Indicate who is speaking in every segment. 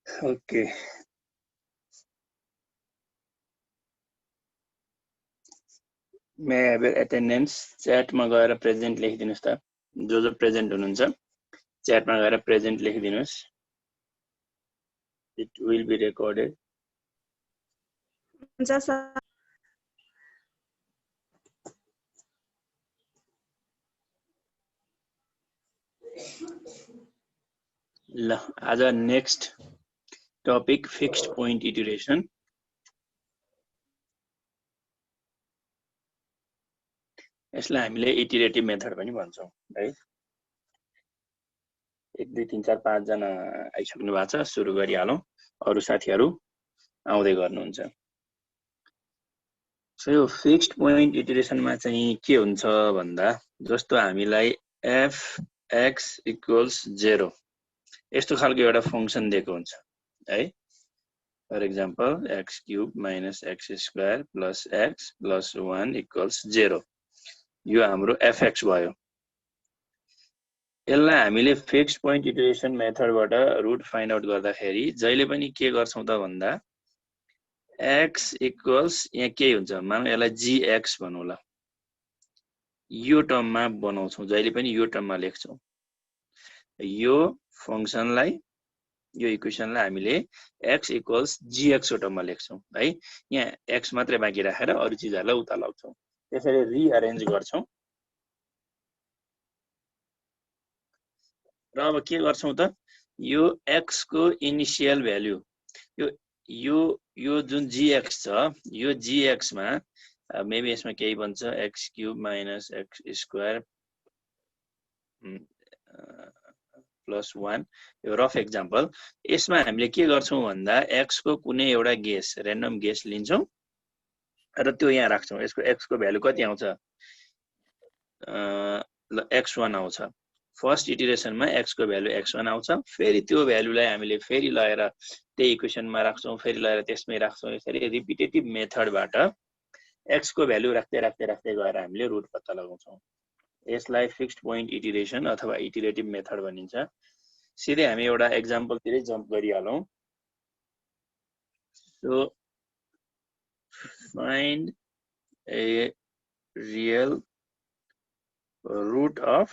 Speaker 1: Okay may I have attendance च्याटमा गएर present लेखिदिनुस् त जो प्रेजेन्ट हुनुहुन्छ च्याटमा गएर प्रेजेन्ट लेखिदिनुस् इट विल बी रेकर्डेड
Speaker 2: हुन्छ सर
Speaker 1: ल आज next topic fixed point iteration यसलाई हामीले इटरेटिभ मेथड पनि भन्छौं है 1 2 3 4 5 जना आइसक्नु भएको छ सुरु गरिहालौं अरु साथीहरु आउँदै गर्नुहुन्छ सो यो फिक्स्ड पोइन्ट इटरेसनमा चाहिँ के हुन्छ भन्दा जस्तो हामीलाई f x इक्वल्स 0 यस्तो खालको एउटा फंक्सन दिएको हुन्छ है for example x cube minus x square plus x plus 1 equals 0 यो हाम्रो fx भयो यसलाई हामीले फिक्स्ड पोइन्ट इटरेसन मेथडबाट रुट फाइन्ड आउट गर्दाखेरि जहिले पनि के गर्छौं त भन्दा x इक्वल्स यहाँ के हुन्छ मानौ यसलाई gx भनौला यो टर्ममा बनाउँछौं जहिले पनि यो टर्ममा लेख्छौं यो फंक्सनलाई यो इक्वेसनलाई हामीले x इक्वल्स gx टर्ममा लेख्छौं है यहाँ x मात्रै बाँकी राखेर अरु चीजहरुलाई उता लाउँछौं त्यसरी रिअरेन्ज गर्छौं र अब के गर्छौं त यो x को इनिशियल भ्यालु यो जुन gx छ यो gx मा मेबी यसमा केही बन्छ x cube minus x square plus 1 यो रफ एक्जाम्पल यसमा हामीले के गर्छौं भन्दा x को कुनै एउटा गेस र्यान्डम गेस लिन्छौं र त्यो यहाँ राख्छौं यसको x को भ्यालु कति आउँछ x1 आउँछ फर्स्ट इटरेसनमा x को भ्यालु x1 आउँछ फेरि त्यो भ्यालुलाई हामीले फेरि लगाएर त्यही इक्वेसनमा राख्छौं फेरि लगाएर त्यसमै राख्छौं यसरी रिपिटेटिभ मेथडबाट x को भ्यालु राख्दै गएर हामीले रुट पत्ता लगाउँछौं यसलाई फिक्स्ड पोइन्ट इटरेसन अथवा इटरेटिभ मेथड भनिन्छ सिधै हामी एउटा एक्जाम्पल तिरै जम्प गरिहालौं so find a real root of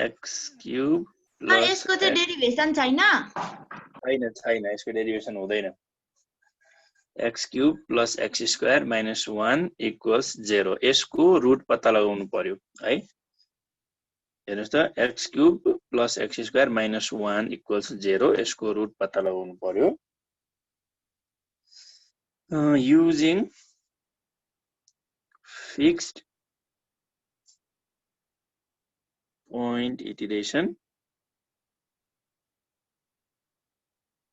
Speaker 1: x cube plus
Speaker 2: यसको चाहिँ डेरिभेसन छैन
Speaker 1: छैन यसको डेरिभेसन हुँदैन x cube plus x square minus 1 equals 0 यसको रुट पत्ता लगाउनु पर्यो है हेर्नुस् त x cube plus x square minus 1 equals 0 यसको रुट पत्ता लगाउनु पर्यो using fixed point iteration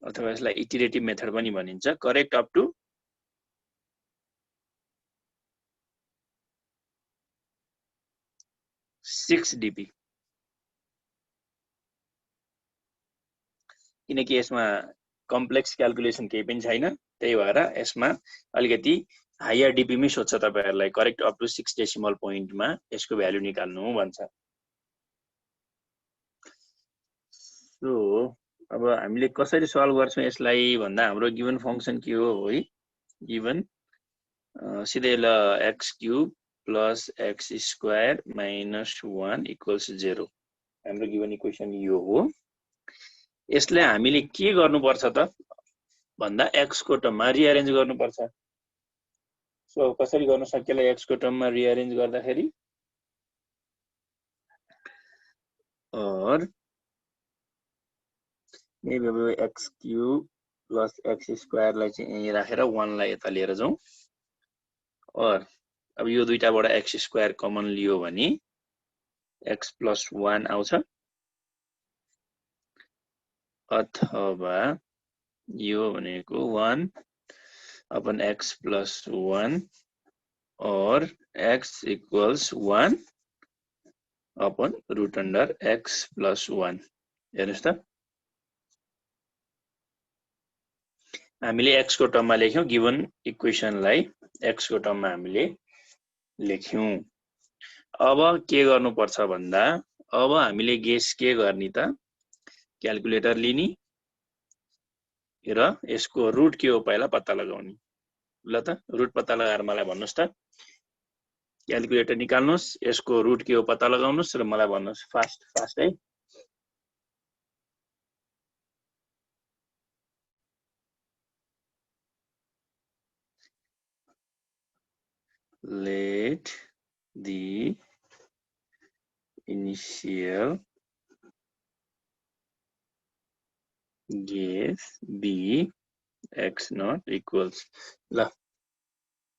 Speaker 1: अथवा यसलाई इटरेटिभ मेथड पनि भनिन्छ करेक्ट अप टु 6 dp किनकि यसमा कम्प्लेक्स क्याल्कुलेसन केही पनि छैन त्यही भएर यसमा अलिकति हायर डीपी मै सोध्छ तपाईहरुलाई correct up to 6 decimal point मा यसको भ्यालु निकाल्नु भन्छ सो अब हामीले कसरी सल्भ गर्छौं यसलाई भन्दा हाम्रो गिवन फंक्सन के हो है गिवन सिधै ल x cube plus x square minus 1 equals 0 हाम्रो गिवन इक्वेसन यो हो यसले हामीले के गर्नुपर्छ त भन्दा x को टर्ममा रिअरेन्ज गर्नुपर्छ सो कसरी गर्न सकिएला x को टर्ममा रिअरेन्ज गर्दाखेरि और maybe अब x cube plus x square लाई चाहिँ यही राखेर 1 लाई यता लिएर जाउँ और अब यो दुईटाबाट x स्क्वायर कमन लियो भने x प्लस 1 आउँछ अथवा यो भनेको 1 अपन x प्लस 1 और x equals 1 upon route under x plus 1 हेर्नुस् त हामीले x को टर्ममा लेख्यौं गिवन इक्वेसनलाई x को टर्ममा हामीले लेख्यौं अब के गर्नुपर्छ भन्दा अब हामीले गेस के गर्ने त क्याल्कुलेटर लिने र यसको रुट के हो पहिला पत्ता लगाउने। ल त रुट पत्ता लगाएर मलाई भन्नुस् त। क्याल्कुलेटर निकाल्नुस्, यसको रुट के हो पत्ता लगाउनुस् र मलाई भन्नुस्। फास्ट है। Let the initial guess be x not equals। ल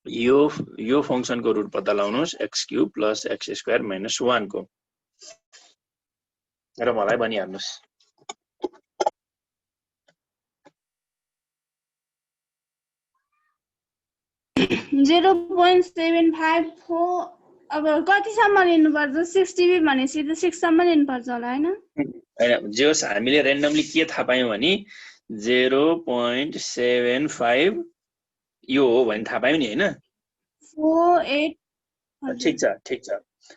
Speaker 1: यो फंक्शनको रुट पत्ता लगाउनुस् x cube plus x square minus 1 को र मलाई भनिहाल्नुस्।
Speaker 2: 0.754 अब कतिसम्म लिनुपर्छ 6 dB भनेपछि त 6 सम्म लिनुपर्छ होला हैन?
Speaker 1: हैन जोस हामीले रेन्डमली के थाहा पायौं भने 0.75 यो हो भने थाहा पायौं नि हैन?
Speaker 2: 48
Speaker 1: ठीक छ।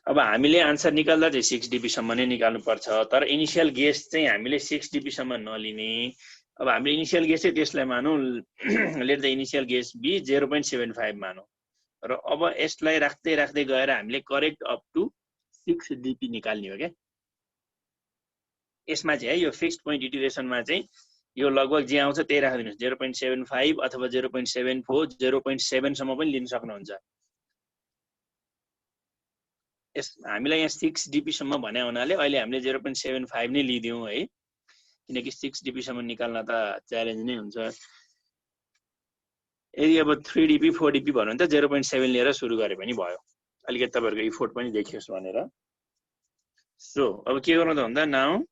Speaker 1: अब हामीले आन्सर निकाल्दा चाहिँ 6 dB सम्म नै निकाल्नु पर्छ, तर इनिशियल गेस चाहिँ हामीले 6 dB सम्म नलिने। अब हामीले इनिशियल गेस चाहिँ त्यसलाई मानौ let the initial guess be 0.75 मानौ र अब यसलाई राख्दै राख्दै गएर हामीले करेक्ट अप टु 6 dB निकाल्ने हो के। यसमा चाहिँ है यो फिक्स्ड पोइन्ट इटरेसनमा चाहिँ यो लगभग जे आउँछ त्यही राख्दिनुस्। 0.75 अथवा 0.74 0.7 सम्म पनि लिन सक्नुहुन्छ। यस हामीलाई यहाँ 6 dB सम्म भने हुनाले अहिले हामीले 0.75 नै लिदियौ है, किनकि 6 dB सम्म निकाल्न त च्यालेन्ज नै हुन्छ। यदि अब 3 dB 4 dB भन्नु भने त 0.7 लिएर सुरु गरे पनि भयो, अलिकति तपाईहरुको इफोर्ट पनि देखियोस् भनेर। सो अब के गर्नु त भन्दा नाउ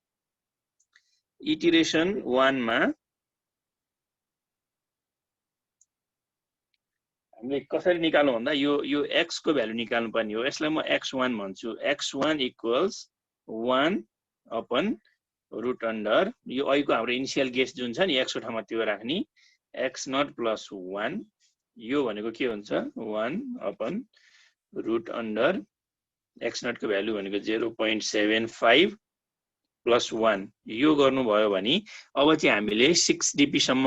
Speaker 1: इटरेसन 1 मा हामीले कसरी निकाल्नु भन्दा यो x को भ्यालु निकाल्नु पर्ने हो। यसलाई म x1 भन्छु। x1 equals 1 upon root under यो y को हाम्रो इनिशियल गेस जुन छ नि x को ठाउँमा त्यो राख्ने x0 प्लस 1 यो भनेको के हुन्छ 1 अपन रुट अन्डर x0 को भ्यालु भनेको 0.75 प्लस 1 यो गर्नुभयो भने अब चाहिँ हामीले 6 dB सम्म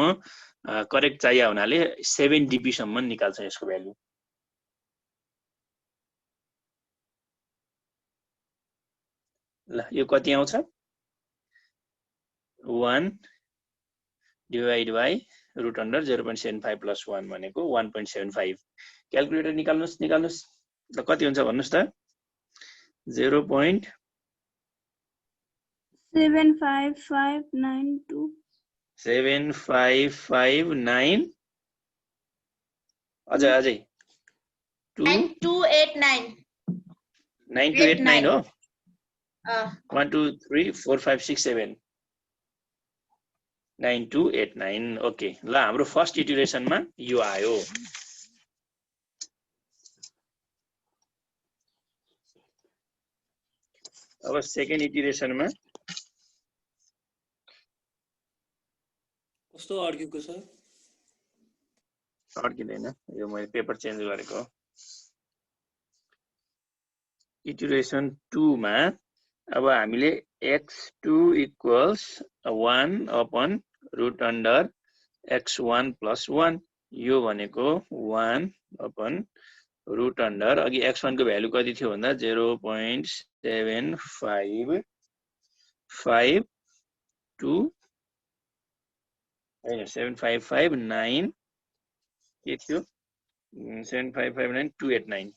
Speaker 1: करेक्ट चाहिए हुनाले 7 dB सम्म निकाल्छ यसको भ्यालु। ल यो कति आउँछ 1 divide by root under 0.75 plus 1 भनेको 1.75। क्याल्कुलेटर निकाल्नुस् ल कति हुन्छ भन्नुस् त
Speaker 2: 0.75592
Speaker 1: 7559 अझै
Speaker 3: 9289
Speaker 1: 9289 हो 1 2 3 4 5 6 7 9289 ओके। ल हाम्रो फर्स्ट इटरेसनमा यो आयो। अब सेकेन्ड इटरेसनमा
Speaker 4: कस्तो अड्केको छ?
Speaker 1: अड्किदैन, यो मैले पेपर चेन्ज गरेको। इटरेसन 2 मा अब हामीले x2 equals 1 upon root under x1 plus 1 यो भनेको 1 अपन रुट अन्डर अघि x1 को भ्यालु कति थियो भन्दा 0.7552 हैन 7559 के थियो 7559289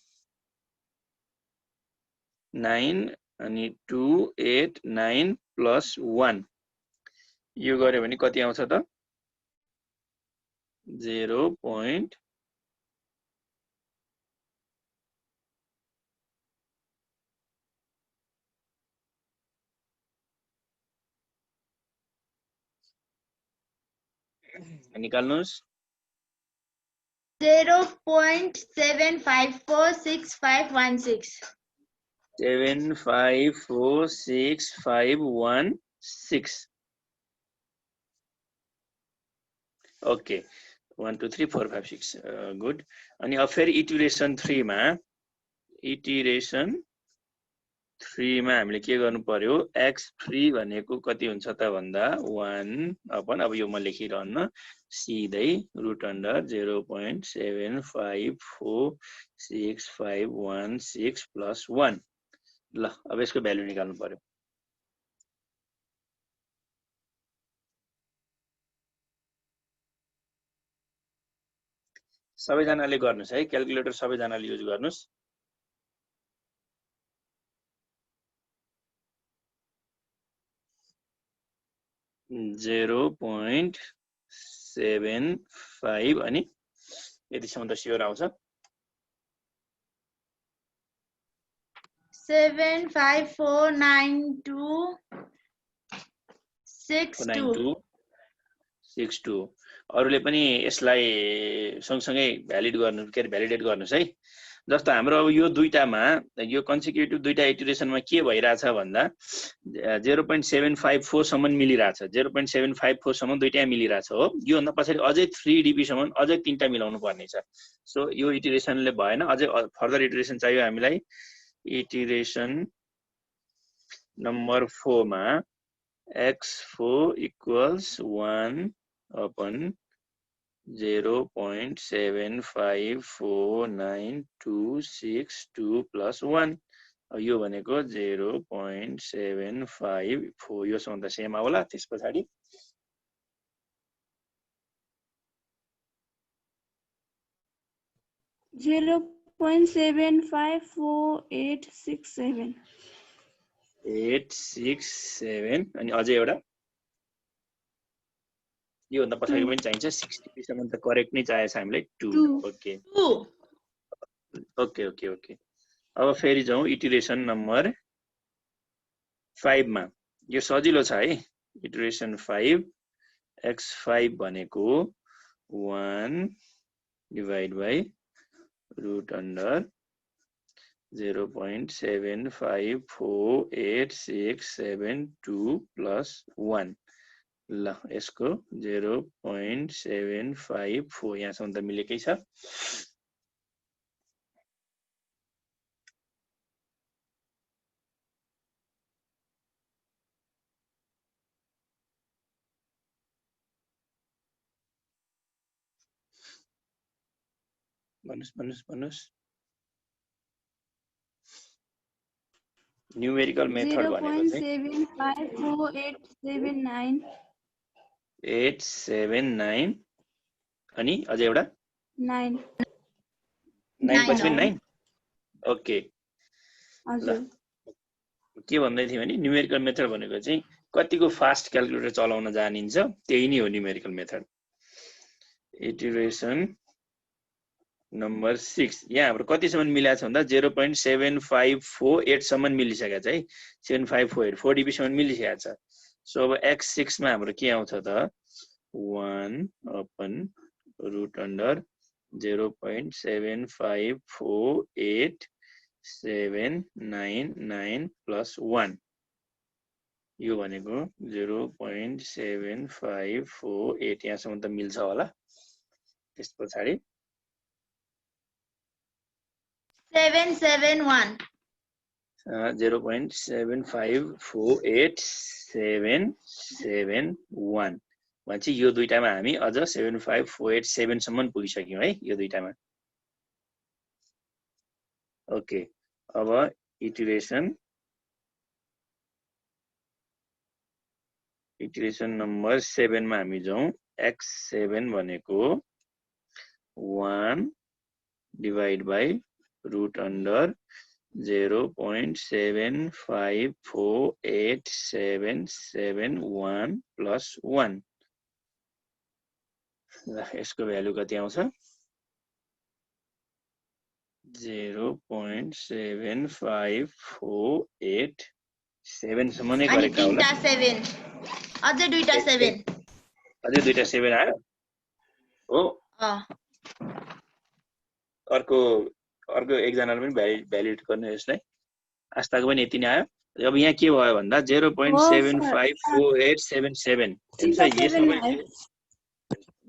Speaker 1: 9 अनि 289 प्लस 1 यो गरे भने कति आउँछ त 0. निकाल्नुस्
Speaker 3: 0.754651
Speaker 1: 754651 ओके 1 2 3 4 5 6 गुड। अनि अब फेरि इटरेसन 3 मा इटरेसन 3 मा हामीले के गर्नु पर्यो x3 भनेको कति हुन्छ त भन्दा 1 अपन अब यो म लेखिरहन्न सिधै रुट अन्डर 0.7546516 प्लस 1 ल अब यसको भ्यालु निकाल्नु पर्यो सबैजनाले गर्नुस् है क्याल्कुलेटर सबैजनाले युज गर्नुस् 0.75 अनि यतिसम्म त स्योर आउँछ
Speaker 3: 7549262
Speaker 1: अरूले पनि यसलाई सँगसँगै भ्यालिडेट गर्नुस् है जस्तो हाम्रो अब यो दुईटामा यो कन्सिक्युटिभ दुईटा इटरेसनमा के भइराछ भन्दा 0.754 सम्म मिलिराछ 0.754 सम्म दुईटा मिलिराछ हो यो भन्दा पछाडी अझै 3 डीबी सम्म अझै तीनटा मिलाउनु पर्ने छ सो यो इटरेसनले भएन अझै फर्दर इटरेसन चाहियो हामीलाई इटरेसन नम्बर 4 मा x4 equals 1 upon 0.7549262 plus 1 यो भनेको 0.754 यो सँग सेम आउला त्यस पछाडी
Speaker 2: 0.754867867
Speaker 1: अनि अझै एउटा यो भन्दा पछाडी पनि चाहिन्छ 60 सम्म त करेक्ट नै चाहिन्छ हामीलाई 2 ओके अब फेरि जाउँ इटरेसन नम्बर 5 मा यो सजिलो छ है इटरेसन 5 x5 भनेको 1 divide by root under 0.7548672 plus 1 ल यसको 0.754 यहाँसम्म त मिलेकै छ भन्नुस् न्यूमेरिकल मेथड भनेको चाहिँ 879 अनि अझै एउटा
Speaker 2: 9
Speaker 1: पछि पनि 9 ओके
Speaker 2: हजुर
Speaker 1: के भन्दै थिए भने न्यूमेरिकल मेथड भनेको चाहिँ कतिको फास्ट क्याल्कुलेटर चलाउन जानिन्छ त्यही नै हो न्यूमेरिकल मेथड इटरेसन नम्बर 6 यहाँ हाम्रो कतिसम्म मिलाएको छ भन्दा 0.7548 सम्म मिलिसकेको छ है 7548 4 डीबी सम्म मिलिसकेको छ सो अब x6 मा हाम्रो के आउँछ त 1 अपन रुट अन्डर 0.7548799 प्लस 1 यो भनेको 0.7548 यहाँसम्म त मिल्छ होला त्यस पछाडी
Speaker 3: 771
Speaker 1: 0.7548771 भन्छ यो दुईटामा हामी अझ 75487 सम्म पुगिसक्यौं है यो दुईटामा ओके अब इटरेसन नम्बर 7 मा हामी जाउँ x7 भनेको 1 divide by root under 0.7548771 plus 1 यसको भ्यालु कति आउँछ 0.75487 सम्म नै करेक्ट होला
Speaker 3: अझै दुईटा
Speaker 1: 7 आयो हो अर्को एकजनाले पनि भ्यालिडेट गर्नु यसलाई आस्थाको पनि यति नै आयो अब यहाँ के भयो भन्दा 0.75487 यसमा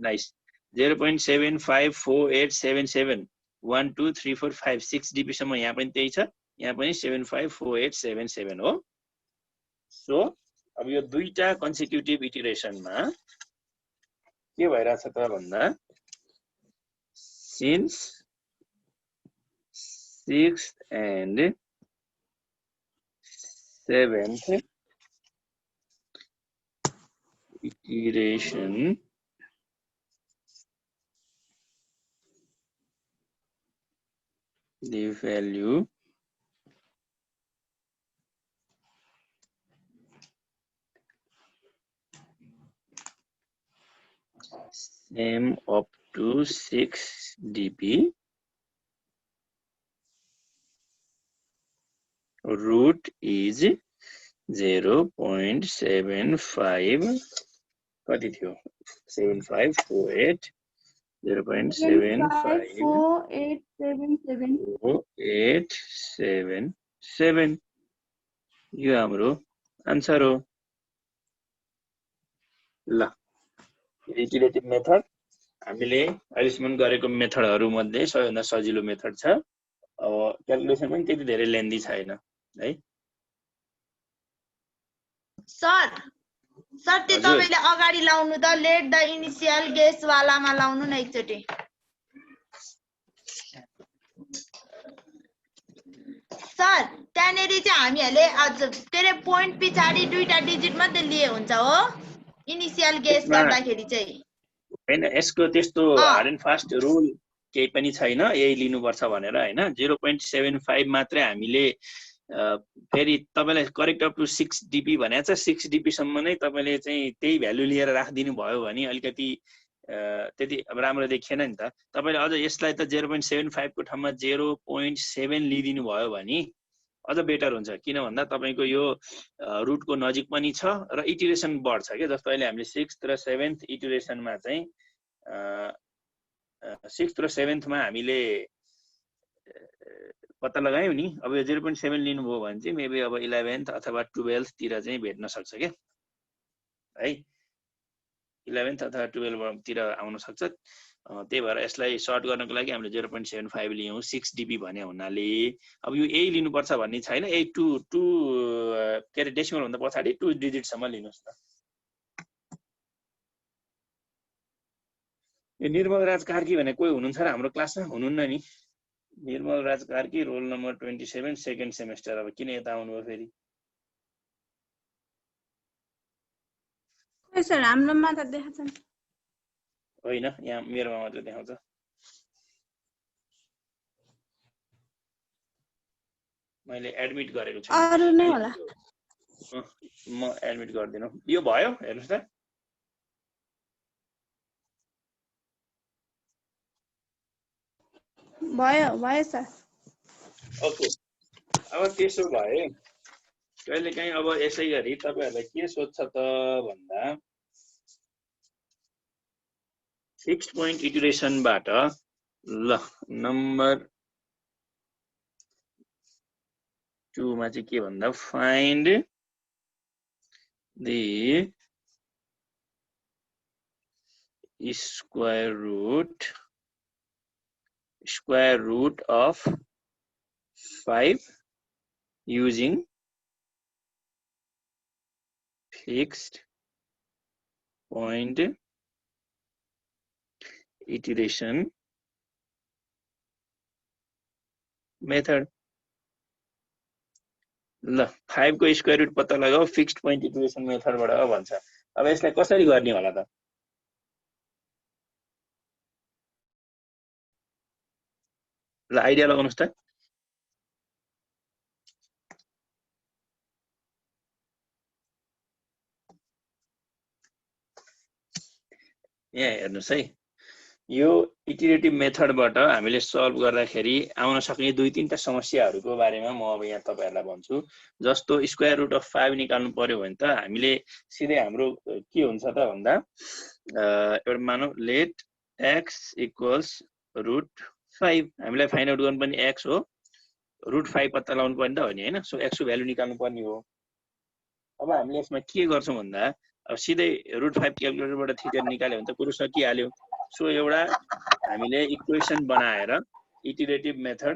Speaker 1: नाइस 0.75487 1 2 3 4 5 6 डीबी सम्म यहाँ पनि त्यही छ यहाँ पनि 754877 हो। सो अब यो दुईटा कन्सिक्युटिभ इटरेसनमा के भइरहेछ त भन्दा since 6th and 7th iteration the value same up to 6 dp root is 0.75 कति थियो 7548 0.754877 यो हाम्रो आन्सर हो। ल इटरेटिभ मेथड हामीले अहिलेसम्म गरेको मेथडहरु मध्ये सबैभन्दा सजिलो मेथड छ। अब क्याल्कुलेसन पनि त्यति धेरै लेन्दी छैन है।
Speaker 3: सर त्यो तपाईले अगाडि लाउनु त लेट द इनिशियल गेस वालामा लाउनु न एकचोटी। सर त्यनेरी चाहिँ हामीहरुले अझ के रे पोइन्ट पिछाडी दुईटा डिजिट मात्रै लिए हुन्छ हो इनिशियल गेस गर्दाखेरि चाहिँ
Speaker 1: हैन। यसको त्यस्तो हार्ड एन्ड फास्ट रुल केही पनि छैन यही लिनुपर्छ भनेर हैन। 0.75 मात्रै हामीले फेरि तपाईलाई करेक्ट अप टु 6 dp भनेको छ। 6 dp सम्म नै तपाईले चाहिँ त्यही भ्यालु लिएर राखिदिनु भयो भने अलिकति त्यति राम्रो देखिएन नि त। तपाईले अझ यसलाई त 0.75 को ठाउँमा 0.7 लिदिनु भयो भने अझ बेटर हुन्छ। किन भन्दा तपाईको यो रुटको नजिक पनि छ र इटरेसन बढ्छ के। जस्तो अहिले हामीले 6th र 7th इटरेसनमा चाहिँ 6th र 7th मा हामीले पत्ता लगायौं नि। अब यो 0.7 लिनुभयो भने चाहिँ मेबी अब 11th अथवा 12th तिर चाहिँ भेट्न सक्छ के है। 11th अथवा 12th तिर आउन सक्छ। त्यही भएर यसलाई सर्ट गर्नको लागि हामीले 0.75 लियौं 6 dp भने हुनाले अब यो यही लिनुपर्छ भन्ने छैन। 82 के रे डेसिमल भन्दा पछाडी 2 डिजिट सम्म लिनुस् त। यो निर्मल राज कार्की भने कोही हुनुहुन्छ र हाम्रो क्लासमा? हुनुहुन्न नि। Nirmal Raj Karki roll number 27 second semester. अब किन यता आउनुभयो फेरि?
Speaker 2: खोइ सर हाम्रोमा त देखाउँछ नि।
Speaker 1: होइन यहाँ मेरोमा मात्र देखाउँछ। मैले एडमिट गरेको छु।
Speaker 2: अरु नै होला।
Speaker 1: म एडमिट गर्दिनु। यो भयो हेर्नुस् त।
Speaker 2: भयो सर।
Speaker 1: ओके अब त्यसो भए कहिलेकाहीँ अब यसै गरी तपाईहरुलाई के सोध्छ त भन्दा फिक्स्ड पोइन्ट इटरेसनबाट ल नम्बर 2 मा चाहिँ के भन्दा find the square root of 5 using fixed point iteration method। ल 5 को स्क्वायर रुट पत्ता लगाऊ फिक्स्ड पोइन्ट इटरेसन मेथडबाट भन्छ। अब यसलाई कसरी गर्ने होला त? ल आइडिया लगाउनुस् त। यहाँ हेर्नुस् है। यो इटरेटिभ मेथडबाट हामीले सल्भ गर्दाखेरि आउन सक्ने 2-3टा समस्याहरूको बारेमा म अब यहाँ तपाईहरुलाई भन्छु। जस्तो स्क्वायर रुट अफ 5 निकाल्नु पर्यो भने त हामीले सिधै हाम्रो के हुन्छ त भन्दा एउटा मानौ लेट x इक्वल्स रुट 5 हामीलाई फाइन्ड आउट गर्नु पर्ने x हो। रुट 5 पत्ता लगाउनु पर्ने त हो नि हैन। सो x को भ्यालु निकाल्नु पर्ने हो। अब हामीले यसमा के गर्छौं भन्दा अब सिधै रुट 5 क्याल्कुलेटरबाट थिचेर निकाल्यो भने त कुरो सकिहाल्यो। सो एउटा हामीले इक्वेसन बनाएर इटरेटिभ मेथड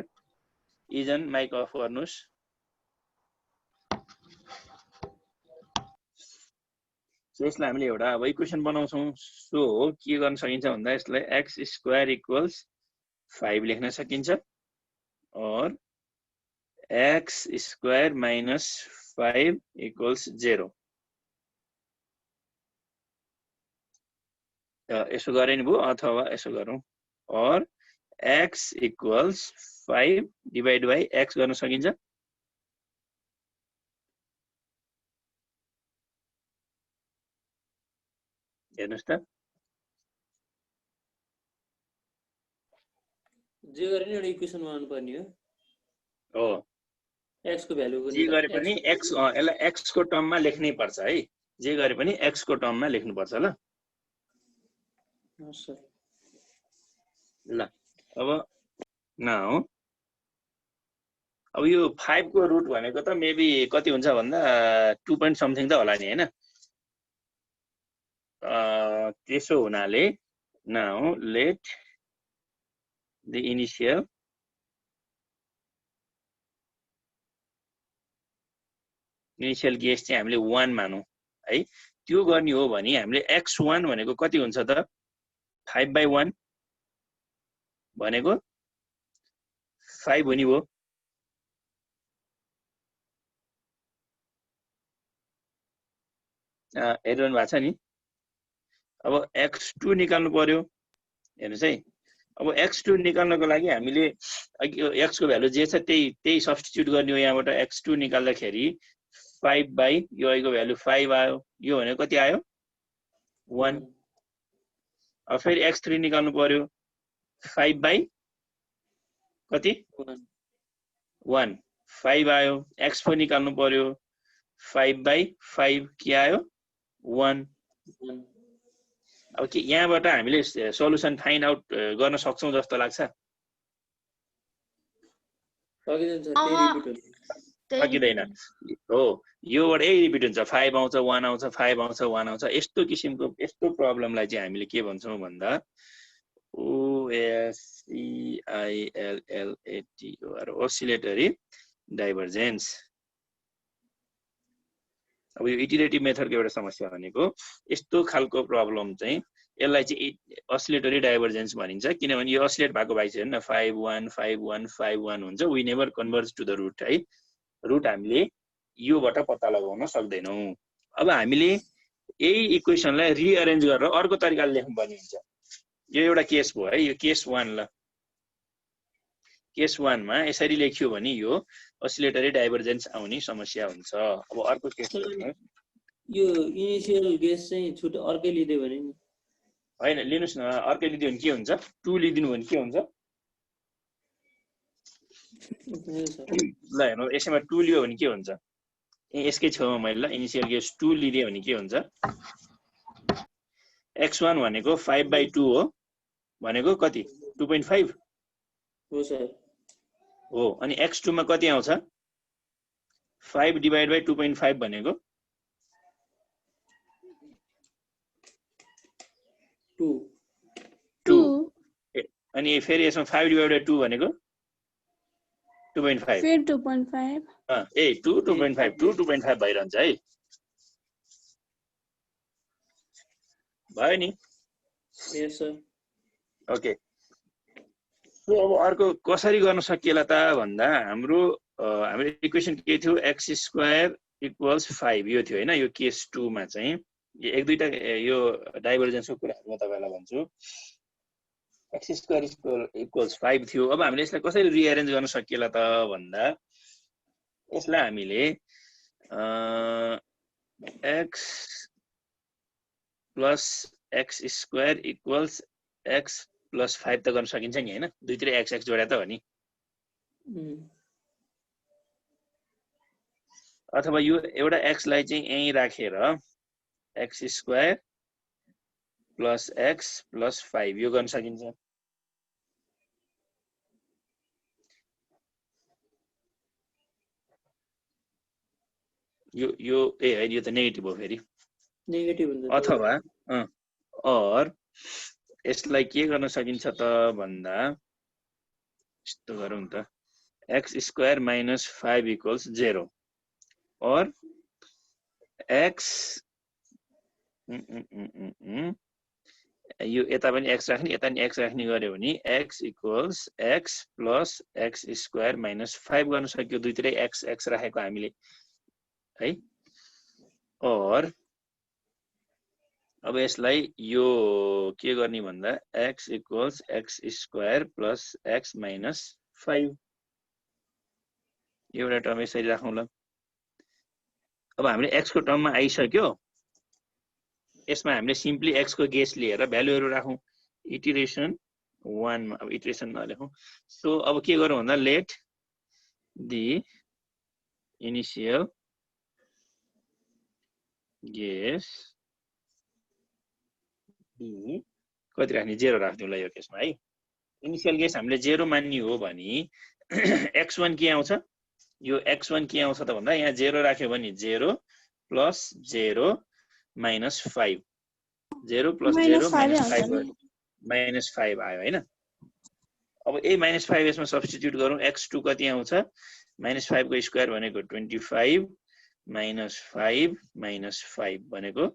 Speaker 1: इजन माइक अफ गर्नुस्। सो यसलाई हामीले एउटा अब इक्वेसन बनाउँछौँ। सो के गर्न सकिन्छ भन्दा यसलाई एक्स स्क्वायर इक्वल्स 5 लेख्न सकिन्छ और एक्स स्क्वायर माइनस 5 इक्वल्स 0। यसो गरे नि भयो अथवा यसो गरौँ और x equals 5 divide by x गर्न सकिन्छ। हेर्नुस् त
Speaker 4: जे गरे नि एउटा इक्वेसन बनाउनु पर्ने
Speaker 1: हो।
Speaker 4: एक्स को भ्यालु
Speaker 1: जे गरे पनि एक्स यसलाई एक्स को टर्ममा लेख्नै पर्छ है। जे गरे पनि एक्स को टर्ममा लेख्नु पर्छ ल। ल अब नाउ अब यो 5 को रुट भनेको त मेबी कति हुन्छ भन्दा 2 point समथिङ त होला नि हैन। त्यसो हुनाले now let the initial guess चाहिँ हामीले 1 मानौं है। त्यो गर्ने हो भने हामीले x1 भनेको कति हुन्छ त 5/1 भनेको 5 हुने हो। हेर्नु भएको छ नि। अब x2 निकाल्नु पर्यो। हेर्नुस् है अब x2 निकाल्नको लागि हामीले x को भ्यालु जे छ त्यही सब्स्टिट्युट गर्ने हो। यहाँबाट x2 निकाल्दाखेरि 5 बाइ यो को भ्यालु 5 आयो। यो भनेको कति आयो 1। अब फेरि x3 निकाल्नु पर्यो 5 बाइ कति 1 5 आयो। x4 निकाल्नु पर्यो 5 बाइ 5 के आयो 1। अब के यहाँबाट हामीले सोलुसन फाइन्ड आउट गर्न सक्छौं जस्तो लाग्छ? सकिँदैन हो। योबाट यही रिपिट हुन्छ 5 आउँछ 1 आउँछ 5 आउँछ 1 आउँछ। यस्तो किसिमको यस्तो प्रब्लमलाई चाहिँ हामीले के भन्छौं भन्दा OSCILLATOR ओसिलेटरी डाइभर्जेन्स। अब यो इटरेटिभ मेथडको एउटा समस्या भनेको यस्तो खालको प्रब्लम चाहिँ यसलाई चाहिँ ओसिलेटरी डाइभर्जेन्स भनिन्छ। किनभने यो ओसिलेट भएको भइ छैन 5 1 5 1 5 1 हुन्छ। We never converge to the root है। रुट हामीले योबाट पत्ता लगाउन सक्दैनौं। अब हामीले यही इक्वेसनलाई रिअरेन्ज गरेर अर्को तरिकाले लेख्नु पर्ने हुन्छ। यो एउटा केस भयो है। यो केस 1 ल। केस 1 मा यसरी लेखियो भने यो ओसिलेटरी डाइभर्जेन्स आउने समस्या हुन्छ। अब अर्को केस
Speaker 4: यो इनिशियल गेस चाहिँ छुट अर्कै लिदै भने नि
Speaker 1: हैन लिनुस् न। अर्कै लिदियो भने के हुन्छ 2 लिदिनु भने के हुन्छ ल हेर्नु। यसैमा 2 लियो भने के हुन्छ यसकै छेउमा मैले ल इनिशियल गेस 2 लिदिए भने के हुन्छ x1 भनेको 5/2 हो भनेको कति 2.5
Speaker 4: हो सर
Speaker 1: हो। अनि x2 मा कति आउँछ 5 डिवाइड बाइ 2.5 भनेको 2। अनि फेरि यसमा 5 डिवाइड बाइ 2 भनेको 2.5
Speaker 2: फेरि 2.5
Speaker 1: ए 2.5 2.5 भइरहन्छ है। भयो नि।
Speaker 4: यस सर
Speaker 1: ओके। सो अब अर्को कसरी गर्न सकिएला त भन्दा हाम्रो इक्वेसन के थियो x² इक्वल्स 5 यो थियो हैन। यो केस 2 मा चाहिँ एक दुईटा यो डाइभर्जेन्सको कुराहरु म तपाईलाई भन्छु। x² इक्वल्स 5 थियो। अब हामीले यसलाई कसरी रिअरेन्ज गर्न सकिएला त भन्दा यसलाई हामीले x plus x² equals x plus 5 त गर्न सकिन्छ नि हैन। दुईतिर x जोडा त हो नि। अथवा यो एउटा x लाई चाहिँ यही राखेर x² प्लस x प्लस 5 यो गर्न सकिन्छ। यो त नेगेटिभ हो फेरि
Speaker 4: नेगेटिभ हुन्छ।
Speaker 1: अथवा और यसलाई के गर्न सकिन्छ त भन्दा यस्तो गरौँ त x square minus 5 equals 0 or x यो यता पनि x राख्ने यता पनि x राख्ने गर्यो भने x equals x plus x square minus 5 गर्न सक्यो दुईटै x राखेको हामीले है और अब यसलाई यो के गर्ने भन्दा x equals x square plus x minus 5 एउटा टर्म यसरी राखौँ ल अब हामीले x को टर्ममा आइसक्यो यसमा हामीले सिम्पली x को गेस लिएर भ्यालुहरु राखौं इटरेसन 1 मा अब इटरेसन नलेखौं सो अब के गरौँ भन्दा let the initial guess be कति राख्ने 0 राख्दिउँ ल यो केसमा है इनिशियल गेस हामीले 0 मान्ने हो भने x1 के आउँछ यो x1 के आउँछ त भन्दा यहाँ 0 राख्यो भने 0 plus 0 minus 5 0 plus 0 minus 5 minus 5 आयो हैन अब ए minus 5 यसमा सब्स्टिट्युट गरौँ x2 कति आउँछ minus 5 को स्क्वायर भनेको 25 minus 5 minus 5 भनेको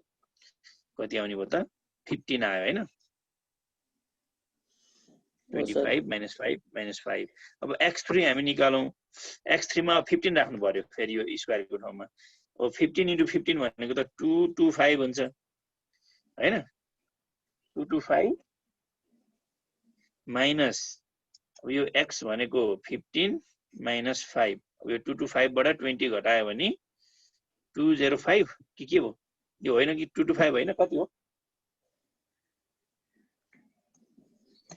Speaker 1: कति आउने भयो त 15 आयो हैन 25 minus 5 minus 5 अब x3 हामी निकालौं x3 मा 15 राख्नु पर्यो फेरि यो स्क्वायरको ठाउँमा अब 15 into 15 भनेको त 225 हुन्छ हैन 225 माइनस अब यो x भनेको 15 minus 5 अब यो 225 बाट 20 घटायो भने 205 के हो यो होइन कि 225 हैन कति हो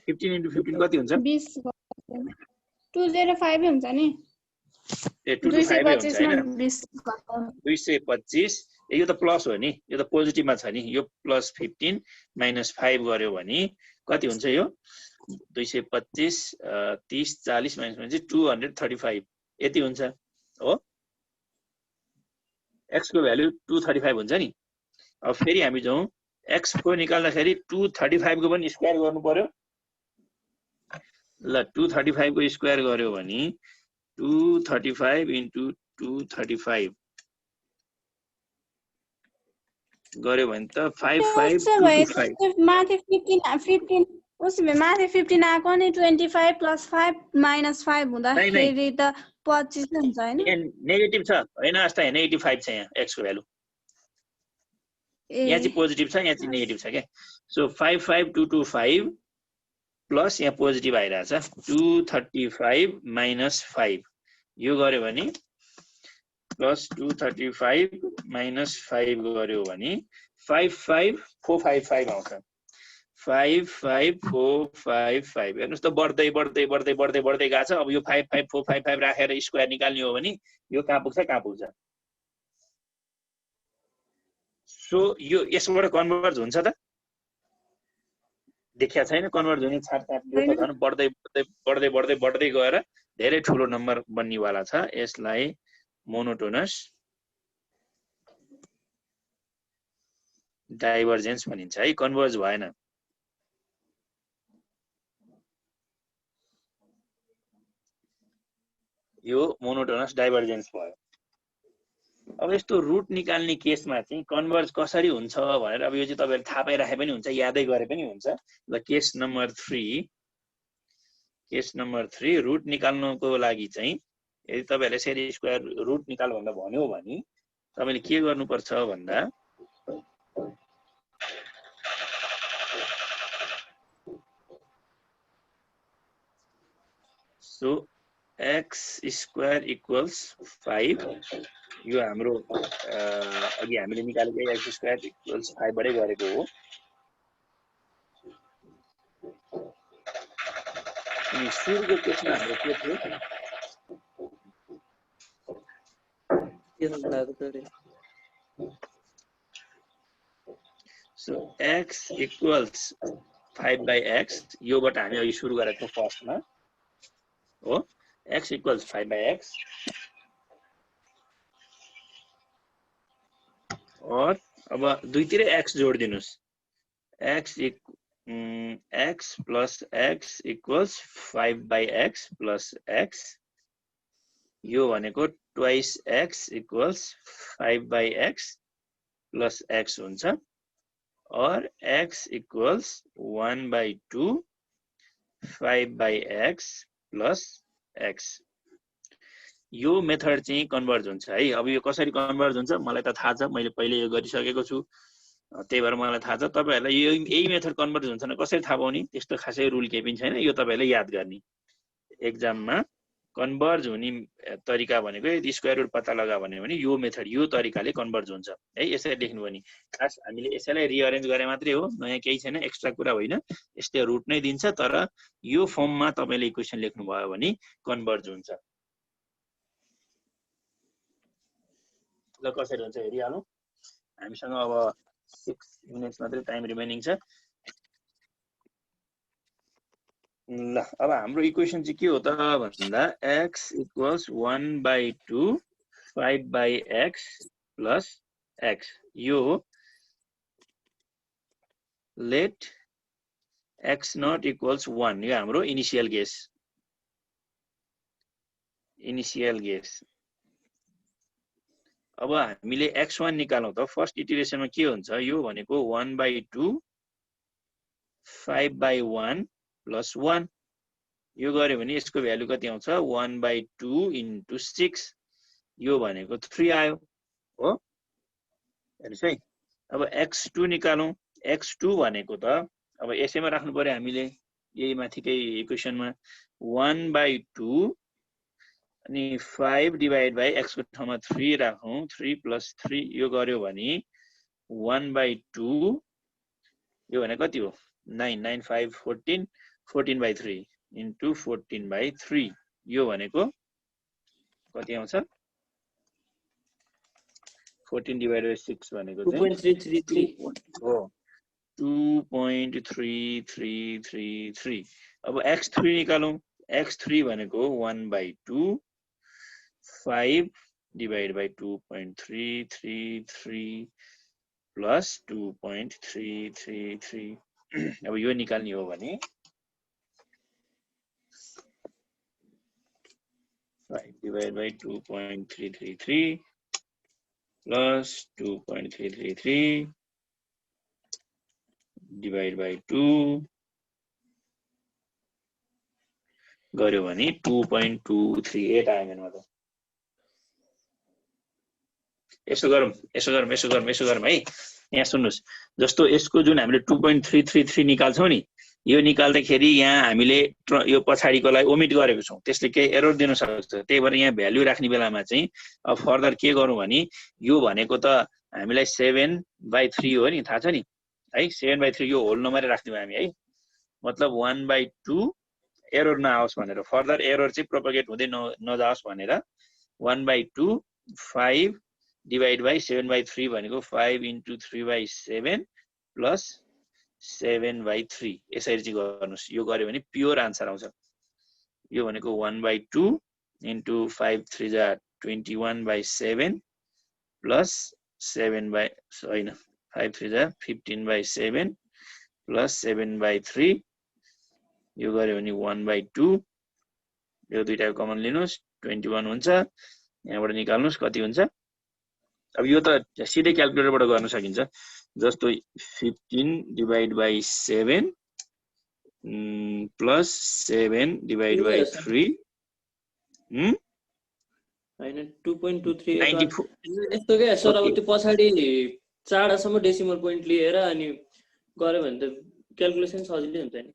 Speaker 1: 15 into 15 कति हुन्छ
Speaker 2: 20 205 हुन्छ नि
Speaker 1: ए 225 हैन 225 यो त प्लस हो नि यो त पोजिटिभमा छ नि यो प्लस 15 माइनस 5 गर्यो भने कति हुन्छ यो 225 30 40 माइनस भने 235 यति हुन्छ हो x को भ्यालु 235 हुन्छ नि अब फेरि हामी जाउँ x को निकाल्दाखेरि 235 को पनि स्क्वायर गर्नु पर्यो ल 235 को स्क्वायर गर्यो भने 235 into 235 गर्यो भने त 55
Speaker 2: माथि 15 उसो भए माथि 15 आको नि 25 plus 5 minus 5 हुँदा फेरि त 25 हुन्छ हैन
Speaker 1: नेगेटिभ छ हैन अस्ता नेगेटिभ 5 छ यहाँ x को भ्यालु यहाँ चाहिँ पोजिटिभ छ यहाँ चाहिँ नेगेटिभ छ के सो 55225 प्लस यहाँ पोजिटिभ आइराछ 235 minus 5 यो गर्यो भने प्लस 235 minus 5 गर्यो भने 55455 आउँछ 55455 हेर्नुस् त बढ्दै बढ्दै बढ्दै बढ्दै बढ्दै गएको छ अब यो 55455 राखेर स्क्वायर निकाल्ने हो भने यो कहाँ पुग्छ सो यो यसबाट कन्भर्ज हुन्छ त देखिया छैन कन्भर्ज हुने छाट यो त झन् बढ्दै बढ्दै बढ्दै बढ्दै बढ्दै गएर धेरै ठूलो नम्बर बन्नेवाला छ यसलाई मोनोटोनस डाइभर्जेन्स भनिन्छ है कन्भर्ज भएन यो मोनोटोनस डाइभर्जेन्स भयो अब यस्तो रुट निकाल्ने केसमा चाहिँ कन्भर्ज कसरी हुन्छ भनेर अब यो चाहिँ तपाईहरु थाहा पाइराखे पनि हुन्छ यादै गरे पनि हुन्छ ल केस नम्बर 3 रुट निकाल्नको लागि चाहिँ यदि तपाईहरुले यसरी स्क्वायर रुट निकाल भन्दा भन्यो भने तपाईले के गर्नुपर्छ भन्दा सो x square equals 5 यो हाम्रो अघि हामीले निकालेको x square equals 5 बाटै गरेको हो अनि सुरुको केसमा हाम्रो के थियो so x equals 5 by x योबाट हामी अघि सुरु गरेको फर्स्टमा हो x equals 5 by x और अब दुईतिरै x जोड दिनुस् x plus x equals 5 by x plus x यो भनेको twice x equals 5/x plus x हुन्छ और x equals 1/2 5/x plus x। यो मेथड चाहिँ कन्भर्ज हुन्छ है। अब यो कसरी कन्भर्ज हुन्छ मलाई त थाहा छ, मैले पहिले यो गरिसकेको छु, त्यही भएर मलाई थाहा छ। तपाईहरुलाई यही मेथड कन्भर्ज हुन्छ न कसरी थाहा पाउने, त्यस्तो खासै रुल केही पनि छैन। यो तपाईहरुले याद गर्ने, एक्जाममा कन्भर्ज हुने तरिका भनेको यदि स्क्वायर रुट पत्ता लगा भन्यो भने यो मेथड यो तरिकाले कन्भर्ज हुन्छ है। यसरी लेख्नु भने खास हामीले यसैलाई रिअरेन्ज गरे मात्रै हो, नयाँ केही छैन, एक्स्ट्रा कुरा होइन। यस्तै रुट नै दिन्छ, तर यो फर्ममा तपाईले इक्वेसन लेख्नु भयो भने कन्भर्ज हुन्छ। ल कसरी हुन्छ हेरिहालौँ। हामीसँग अब 6 मिनेट्स मात्रै टाइम रिमेनिङ छ। ल अब हाम्रो इक्वेसन चाहिँ के हो त भन्दा x equals 1/2 5/x plus x। यो लेट x नट इक्वल्स 1, यो हाम्रो इनिशियल गेस। अब हामीले x1 निकालौं त फर्स्ट इटरेसनमा के हुन्छ, यो भनेको 1/2 5/1 प्लस 1। यो गर्यो भने यसको भ्यालु कति आउँछ 1/2 इन्टु 6, यो भनेको 3 आयो हो। हेर्नुस् है, अब x2 निकालौं। x2 भनेको त अब यसैमा राख्नु पर्यो हामीले, यही माथिकै इक्वेसनमा 1/2 अनि 5 डिभाइड बाइ x को ठाउँमा 3 राखौं, 3 प्लस 3 यो गर्यो भने 1/2 यो भने कति हो 9, 9 5 14, 14/3 इन्टु 14/3, यो भनेको कति आउँछ 14 डिभाइड बाइ 6 भनेको चाहिँ
Speaker 4: 2.333
Speaker 1: हो, 2.3333। अब x3 निकालौं। x3 भनेको 1/2 5 डिभाइड बाइ 2.333 प्लस 2.333। अब यो निकाल्ने हो भने 5 divide by 2.333 plus 2.333 divide by 2 गर्यो भने 2.238 आयो मेरोमा त। यसो गरौँ है। यहाँ सुन्नुस्, जस्तो यसको जुन हामीले 2.333 निकाल्छौं नि, यो निकाल्दाखेरि यहाँ हामीले यो पछाडीकोलाई ओमिट गरेको छौं, त्यसले केही एरर दिन सक्छ। त्यही भएर यहाँ भ्यालु राख्ने बेलामा चाहिँ अब फर्दर के गरौँ भने यो भनेको त हामीलाई 7/3 हो नि, थाहा छ नि है। 7/3 यो होल नम्बरै राख्दियौ हामी है, मतलब 1/2 एरर नआओस् भनेर, फर्दर एरर चाहिँ प्रोपगेट हुँदै नजाओस् भनेर 1/2 5 डिभाइड बाइ 7/3 भनेको 5 इन्टु 3/7 प्लस 7/3 यसरी चाहिँ गर्नुस्। यो गर्यो भने प्योर आन्सर आउँछ। यो भनेको 1/2 इन्टु 5 3 जा 21/7 प्लस 5 3 जा 15/7 प्लस 7/3, यो गर्यो भने 1/2, यो दुईटाको कमन लिनुस् 21 हुन्छ। यहाँबाट निकाल्नुस् कति हुन्छ। अब यो त सिधै क्याल्कुलेटरबाट गर्न सकिन्छ, जस्तो 15 divide by 7 plus 7 divide by 3
Speaker 4: हैन 2.23 यस्तो के सर। अब त्यो पछाडी 4 सम्म डेसिमल पोइन्ट लिएर अनि गर्यो भने त क्याल्कुलेसन सजिलै हुन्छ नि।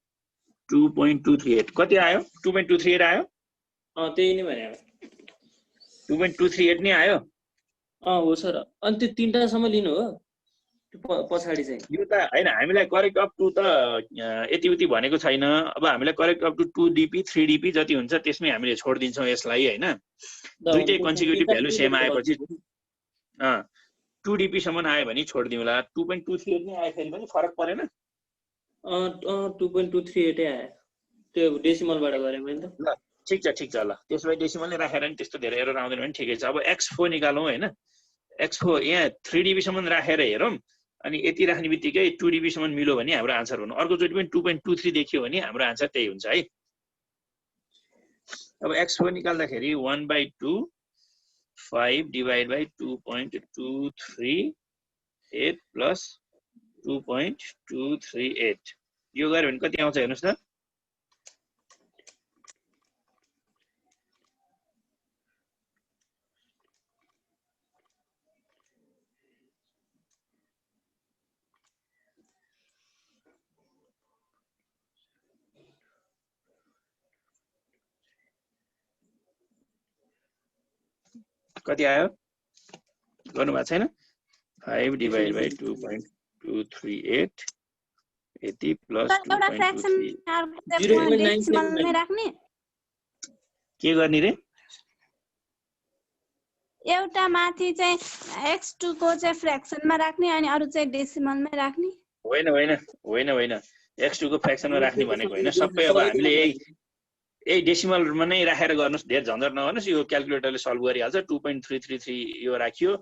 Speaker 1: 2.238 कति आयो 2.238 आयो।
Speaker 4: त्यही नै भने
Speaker 1: 2.238 नै आयो।
Speaker 4: हो सर। अनि त्यो 3टा सम्म लिनु हो पछाडी चाहिँ। यो
Speaker 1: त हैन, हामीलाई करेक्ट अप टु त यति उति भनेको छैन। अब हामीलाई correct up to 2 dp 3 dp जति हुन्छ त्यसमै हामीले छोड्दिन्छौँ यसलाई हैन। दुईटै कन्सिक्युटिभ भ्यालु सेम आएपछि 2 dp सम्म आयो भने छोड्दिउँला। 2.238 नै आयो फेरि पनि फरक परेन।
Speaker 4: 2.238 आयो त्यो डेसिमलबाट गरे मैले त।
Speaker 1: ल ठीक छ ल, त्यसमै डेसिमल नै राखेर नि त्यस्तो धेरै एरर आउँदैन भने ठिकै छ। अब x4 निकालौं हैन। x4 यहाँ 3 dp सम्म राखेर हेरौं, अनि यति राख्ने बित्तिकै 2 dp सम्म मिल्यो भने हाम्रो आन्सर हुनु। अर्को चोटि पनि 2.23 देखियो भने हाम्रो आन्सर त्यही हुन्छ है। अब x को निकाल्दाखेरि 1/2 5 डिभाइड बाइ 2.238 प्लस 2.238 यो गर्यो भने कति आउँछ हेर्नुस् त कति आयो गर्नु भएको छैन 5 डिभाइड बाइ 2.238 यति प्लस
Speaker 2: 2.238
Speaker 1: के गर्ने रे
Speaker 2: एउटा माथि चाहिँ x2 को चाहिँ फ्र्याक्सनमा राख्ने अनि अरु चाहिँ डेसिमलमै राख्ने
Speaker 1: होइन x2 को फ्र्याक्सनमा राख्ने भनेको होइन सबै अब हामीले यही डेसिमलमा नै राखेर गर्नुस् धेर झन्झट नगर्नुस् यो क्याल्कुलेटरले सल्भ गरिहाल्छ 2.333 यो राखियो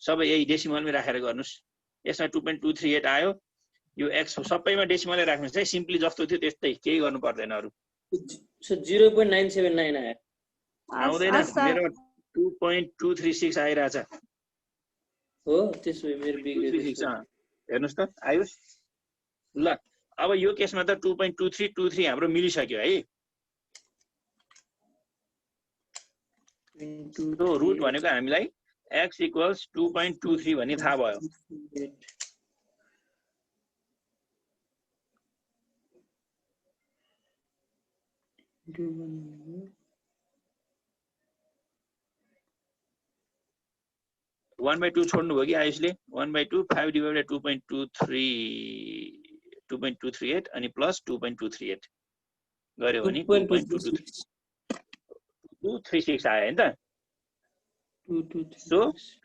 Speaker 1: सबै यही डेसिमलमै राखेर गर्नुस् यसमा 2.238 आयो यो x सबैमा डेसिमलै राख्नुस् है सिम्पली जस्तो थियो त्यस्तै केही गर्नु पर्दैन अरु
Speaker 4: 0.979 आयो
Speaker 1: आउँदैन मेरोमा 2.236 आइराछ
Speaker 4: हो त्यसो भए मेरो बिग्रेछ
Speaker 1: हेर्नुस् त आयो ल अब यो केसमा त 2.2323 हाम्रो मिलिसक्यो है इन्टु रुट भनेको हामीलाई x इक्वल्स 2.23 भन्ने थाहा भयो 1/2 छोड्नु भयो कि आयुषले 1/2 5 डिभाइडेड 2.238 अनि प्लस 2.238 गर्यो भने 2.236 आयो हैन त सो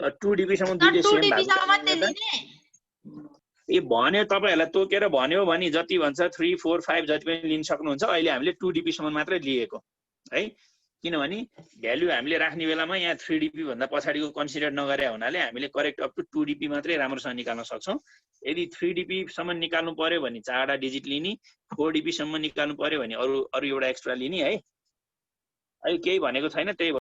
Speaker 1: 2 dB सम्म दुईले सेम भएको ए भन्यो तपाईहरुलाई तोकेर भन्यो भने जति भन्छ 3 4 5 जति पनि लिन सक्नुहुन्छ अहिले हामीले 2 dB सम्म मात्र लिएको है किनभने भ्यालु हामीले राख्ने बेलामा यहाँ 3 dB भन्दा पछाडीको कन्सिडर नगरे हुनाले हामीले करेक्ट अप टु 2 dB मात्रै राम्रोसँग निकाल्न सक्छौं यदि 3 dB सम्म निकाल्नु पर्यो भने 4वटा डिजिट लिने 4 dB सम्म निकाल्नु पर्यो भने अरु एउटा एक्स्ट्रा लिने है अहिले केही भनेको छैन त्यही